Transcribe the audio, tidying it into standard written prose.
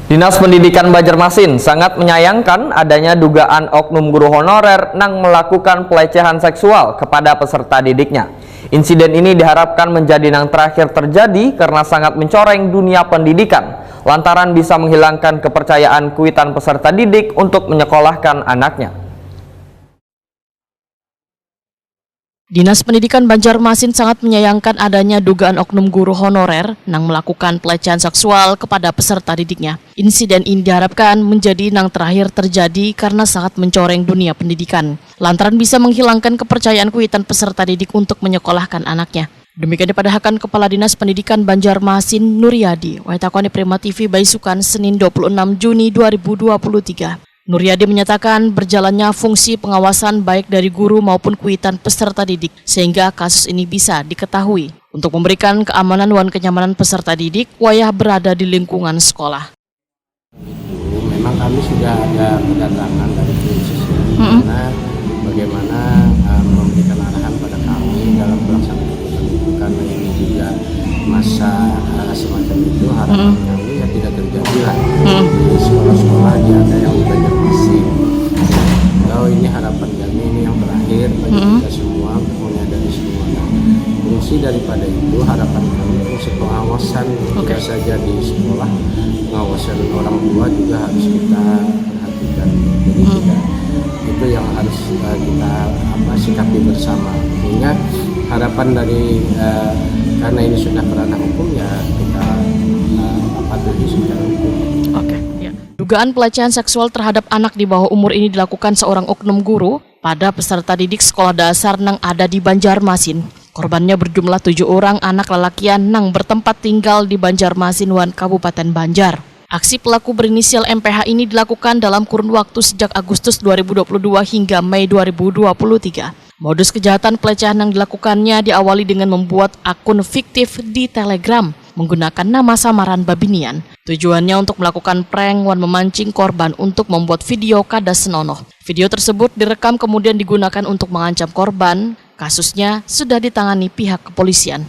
Dinas Pendidikan Banjarmasin sangat menyayangkan adanya dugaan oknum guru honorer yang melakukan pelecehan seksual kepada peserta didiknya. Insiden ini diharapkan menjadi yang terakhir terjadi karena sangat mencoreng dunia pendidikan, lantaran bisa menghilangkan kepercayaan kuitan peserta didik untuk menyekolahkan anaknya. Dinas Pendidikan Banjarmasin sangat menyayangkan adanya dugaan oknum guru honorer yang melakukan pelecehan seksual kepada peserta didiknya. Insiden ini diharapkan menjadi yang terakhir terjadi karena sangat mencoreng dunia pendidikan, lantaran bisa menghilangkan kepercayaan kuitan peserta didik untuk menyekolahkan anaknya. Demikian dipadahkan Kepala Dinas Pendidikan Banjarmasin Nuryadi, Waitakoni Prima TV Baisukan, Senin 26 Juni 2023. Nuryadi menyatakan berjalannya fungsi pengawasan baik dari guru maupun kuitan peserta didik sehingga kasus ini bisa diketahui. Untuk memberikan keamanan dan kenyamanan peserta didik, wayah berada di lingkungan sekolah. Memang kami sudah ada kedatangan dari khusus bagaimana memberikan arahan pada kami dalam pelaksanaan itu, karena ini juga masa semacam itu, harapan kami ya tidak terjadi lah di sekolah-sekolah ada yang Banjarmasin. Kalau ini harapan kami, ini yang terakhir bagi kita semua, menyadari semua. Fungsi daripada itu, harapan kami fungsi pengawasan tidak saja di sekolah, pengawasan orang tua juga harus kita perhatikan. Jadi itu yang harus kita sikapi bersama. Sehingga harapan dari karena ini sudah kerana hukum, ya kita patuhi secara hukum. Dugaan pelecehan seksual terhadap anak di bawah umur ini dilakukan seorang oknum guru pada peserta didik sekolah dasar yang ada di Banjarmasin. Korbannya berjumlah 7 orang anak lelakian yang bertempat tinggal di Banjarmasin wan Kabupaten Banjar. Aksi pelaku berinisial MPH ini dilakukan dalam kurun waktu sejak Agustus 2022 hingga Mei 2023. Modus kejahatan pelecehan yang dilakukannya diawali dengan membuat akun fiktif di Telegram menggunakan nama samaran Babinian. Tujuannya untuk melakukan prank wan memancing korban untuk membuat video kada senonoh. Video tersebut direkam kemudian digunakan untuk mengancam korban. Kasusnya sudah ditangani pihak kepolisian.